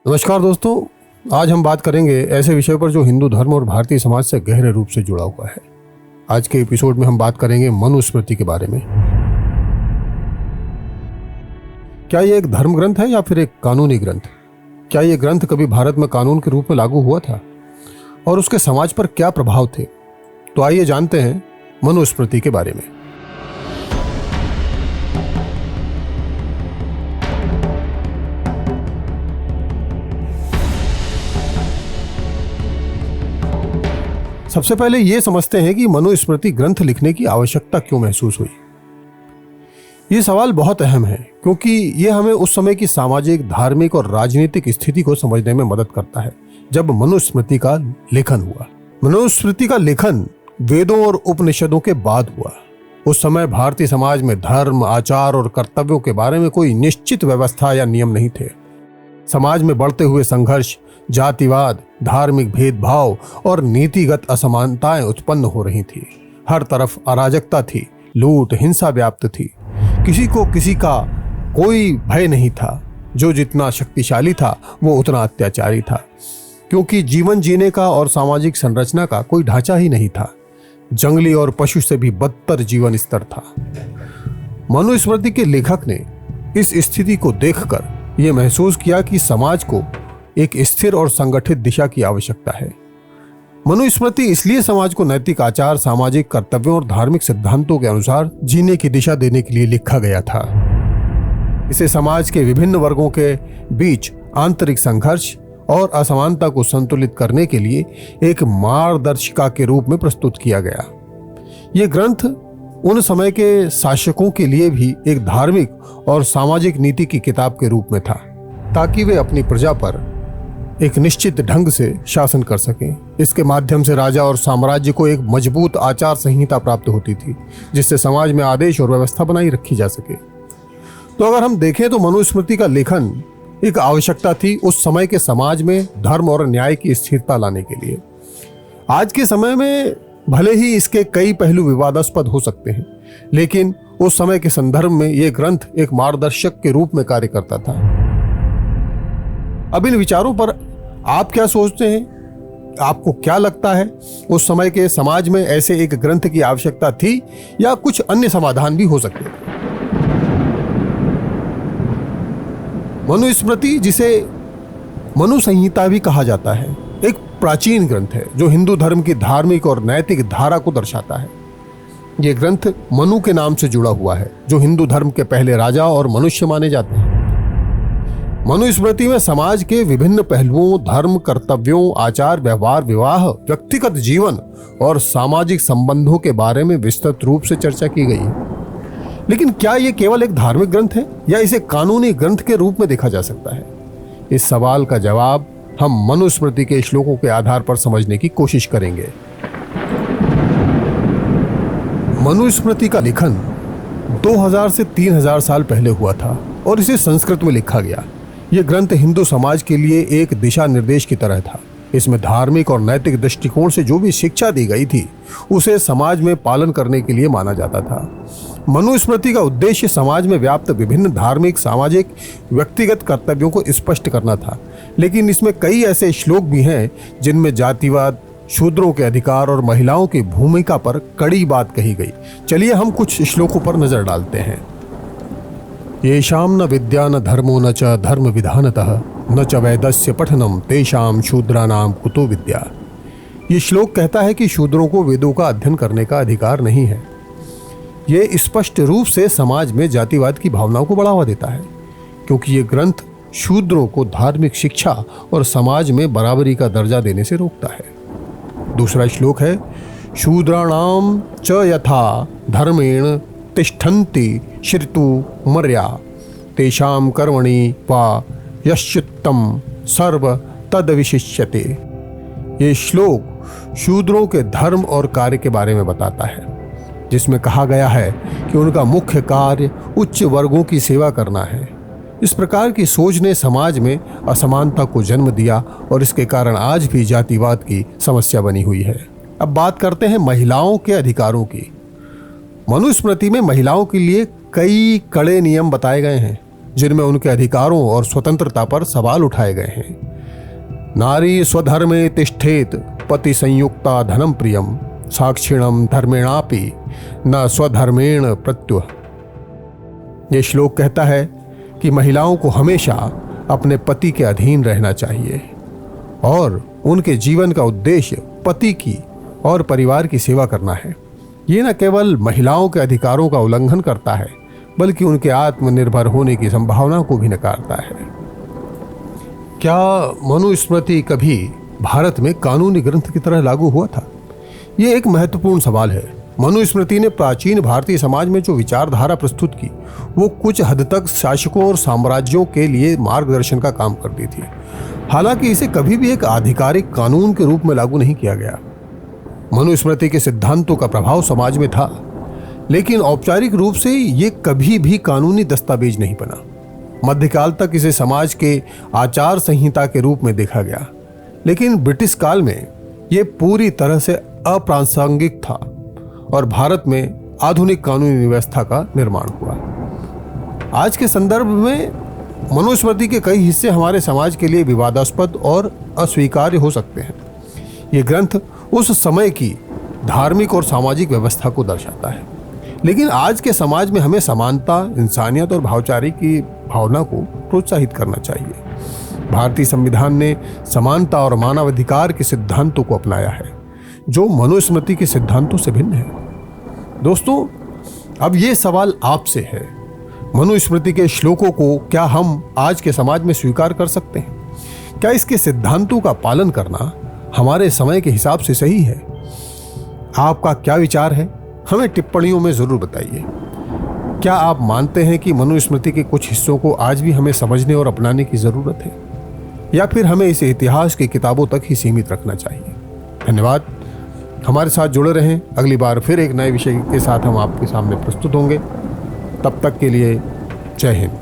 नमस्कार दोस्तों, आज हम बात करेंगे ऐसे विषय पर जो हिंदू धर्म और भारतीय समाज से गहरे रूप से जुड़ा हुआ है। आज के एपिसोड में हम बात करेंगे मनुस्मृति के बारे में। क्या ये एक धर्म ग्रंथ है या फिर एक कानूनी ग्रंथ? क्या ये ग्रंथ कभी भारत में कानून के रूप में लागू हुआ था और उसके समाज पर क्या प्रभाव थे? तो आइए जानते हैं मनुस्मृति के बारे में। सबसे पहले ये समझते हैं कि मनुस्मृति ग्रंथ लिखने की आवश्यकता क्यों महसूस हुई। ये सवाल बहुत अहम है क्योंकि ये हमें उस समय की सामाजिक, धार्मिक और राजनीतिक स्थिति को समझने में मदद करता है जब मनुस्मृति का लेखन हुआ। मनुस्मृति का लेखन वेदों और उपनिषदों के बाद हुआ। उस समय भारतीय समाज में धर्म, आचार और कर्तव्यों के बारे में कोई निश्चित व्यवस्था या नियम नहीं थे। समाज में बढ़ते हुए संघर्ष, जातिवाद, धार्मिक भेदभाव और नीतिगत असमानताएं उत्पन्न हो रही थी। हर तरफ अराजकता थी, लूट, हिंसा व्याप्त थी। किसी को किसी का कोई भय नहीं था। जो जितना शक्तिशाली था वो उतना अत्याचारी था, क्योंकि जीवन जीने का और सामाजिक संरचना का कोई ढांचा ही नहीं था। जंगली और पशु से भी बदतर जीवन स्तर था। मनुस्मृति के लेखक ने इस स्थिति को देखकर यह महसूस किया कि समाज को एक स्थिर और संगठित दिशा की आवश्यकता है। मनुस्मृति इसलिए समाज को नैतिक आचार, सामाजिक कर्तव्यों और धार्मिक सिद्धांतों के अनुसार जीने की दिशा देने के लिए लिखा गया था। इसे समाज के विभिन्न वर्गों के बीच आंतरिक संघर्ष और असमानता को संतुलित करने के लिए एक मार्गदर्शिका के रूप में प्रस्तुत किया गया। यह ग्रंथ उन समय के शासकों के लिए भी एक धार्मिक और सामाजिक नीति की किताब के रूप में था, ताकि वे अपनी प्रजा पर एक निश्चित ढंग से शासन कर सकें। इसके माध्यम से राजा और साम्राज्य को एक मजबूत आचार संहिता प्राप्त होती थी, जिससे समाज में आदेश और व्यवस्था बनाई रखी जा सके। तो अगर हम देखें तो मनुस्मृति का लेखन एक आवश्यकता थी उस समय के समाज में धर्म और न्याय की स्थिरता लाने के लिए। आज के समय में भले ही इसके कई पहलू विवादास्पद हो सकते हैं, लेकिन उस समय के संदर्भ में यह ग्रंथ एक मार्गदर्शक के रूप में कार्य करता था। अब इन विचारों पर आप क्या सोचते हैं? आपको क्या लगता है, उस समय के समाज में ऐसे एक ग्रंथ की आवश्यकता थी या कुछ अन्य समाधान भी हो सकते थे? मनुस्मृति, जिसे मनु संहिता भी कहा जाता है, एक प्राचीन ग्रंथ है जो हिंदू धर्म की धार्मिक और नैतिक धारा को दर्शाता है। यह ग्रंथ मनु के नाम से जुड़ा हुआ है, जो हिंदू धर्म के पहले राजा और मनुष्य माने जाते हैं। मनुस्मृति में समाज के विभिन्न पहलुओं, धर्म, कर्तव्यों, आचार व्यवहार, विवाह, व्यक्तिगत जीवन और सामाजिक संबंधों के बारे में विस्तृत रूप से चर्चा की गई है। लेकिन क्या यह केवल एक धार्मिक ग्रंथ है या इसे कानूनी ग्रंथ के रूप में देखा जा सकता है? इस सवाल का जवाब हम मनुस्मृति के श्लोकों के आधार पर समझने की कोशिश करेंगे। मनुस्मृति का लेखन 2000 से 3000 साल पहले हुआ था और इसे संस्कृत में लिखा गया। यह ग्रंथ हिंदू समाज के लिए एक दिशा निर्देश की तरह था। इसमें धार्मिक और नैतिक दृष्टिकोण से जो भी शिक्षा दी गई थी उसे समाज में पालन करने के लिए माना जाता था। मनुस्मृति का उद्देश्य समाज में व्याप्त विभिन्न धार्मिक, सामाजिक, व्यक्तिगत कर्तव्यों को स्पष्ट करना था। लेकिन इसमें कई ऐसे श्लोक भी हैं जिनमें जातिवाद, शूद्रों के अधिकार और महिलाओं की भूमिका पर कड़ी बात कही गई। चलिए हम कुछ श्लोकों पर नजर डालते हैं। येषां न विद्या न धर्मो न च धर्म विधानतः न च वेदस्य पठनम तेषां शूद्राणाम कुतो विद्या। ये श्लोक कहता है कि शूद्रों को वेदों का अध्ययन करने का अधिकार नहीं है। ये स्पष्ट रूप से समाज में जातिवाद की भावनाओं को बढ़ावा देता है, क्योंकि ये ग्रंथ शूद्रों को धार्मिक शिक्षा और समाज में बराबरी का दर्जा देने से रोकता है। दूसरा श्लोक है, शूद्राणाम च यथा धर्मेण तिष्ठन्ति श्रितु मर्या तेषां कर्मणि वा यश्चित्तम सर्व तद विशिष्यते। ये श्लोक शूद्रों के धर्म और कार्य के बारे में बताता है, जिसमें कहा गया है कि उनका मुख्य कार्य उच्च वर्गों की सेवा करना है। इस प्रकार की सोच ने समाज में असमानता को जन्म दिया और इसके कारण आज भी जातिवाद की समस्या बनी हुई है। अब बात करते हैं महिलाओं के अधिकारों की। मनुस्मृति में महिलाओं के लिए कई कड़े नियम बताए गए हैं। जिनमें उनके अधिकारों और स्वतंत्रता पर सवाल उठाए गए हैं। नारी स्वधर्मे तिष्ठेत पति संयुक्ता धनम प्रियम साक्षिणम धर्मेणापि न स्वधर्मेण प्रत्युह। ये श्लोक कहता है कि महिलाओं को हमेशा अपने पति के अधीन रहना चाहिए और उनके जीवन का उद्देश्य पति की और परिवार की सेवा करना है। ये न केवल महिलाओं के अधिकारों का उल्लंघन करता है बल्कि उनके आत्मनिर्भर होने की संभावना को भी नकारता है। क्या मनुस्मृति कभी भारत में कानूनी ग्रंथ की तरह लागू हुआ था? ये एक महत्वपूर्ण सवाल है। मनुस्मृति ने प्राचीन भारतीय समाज में जो विचारधारा प्रस्तुत की वो कुछ हद तक शासकों और साम्राज्यों के लिए मार्गदर्शन का काम करती थी। हालांकि इसे कभी भी एक आधिकारिक कानून के रूप में लागू नहीं किया गया। मनुस्मृति के सिद्धांतों का प्रभाव समाज में था, लेकिन औपचारिक रूप से ये कभी भी कानूनी दस्तावेज नहीं बना। मध्यकाल तक इसे समाज के आचार संहिता के रूप में देखा गया, लेकिन ब्रिटिश काल में ये पूरी तरह से अप्रासंगिक था और भारत में आधुनिक कानूनी व्यवस्था का निर्माण हुआ। आज के संदर्भ में मनुस्मृति के कई हिस्से हमारे समाज के लिए विवादास्पद और अस्वीकार्य हो सकते हैं। ये ग्रंथ उस समय की धार्मिक और सामाजिक व्यवस्था को दर्शाता है, लेकिन आज के समाज में हमें समानता, इंसानियत और भाईचारे की भावना को प्रोत्साहित करना चाहिए। भारतीय संविधान ने समानता और मानवाधिकार के सिद्धांतों को अपनाया है, जो मनुस्मृति के सिद्धांतों से भिन्न है। दोस्तों, अब ये सवाल आपसे है, मनुस्मृति के श्लोकों को क्या हम आज के समाज में स्वीकार कर सकते हैं? क्या इसके सिद्धांतों का पालन करना हमारे समय के हिसाब से सही है? आपका क्या विचार है? हमें टिप्पणियों में जरूर बताइए। क्या आप मानते हैं कि मनुस्मृति के कुछ हिस्सों को आज भी हमें समझने और अपनाने की जरूरत है, या फिर हमें इसे इतिहास की किताबों तक ही सीमित रखना चाहिए? धन्यवाद। हमारे साथ जुड़े रहें। अगली बार फिर एक नए विषय के साथ हम आपके सामने प्रस्तुत होंगे। तब तक के लिए जय हिंद।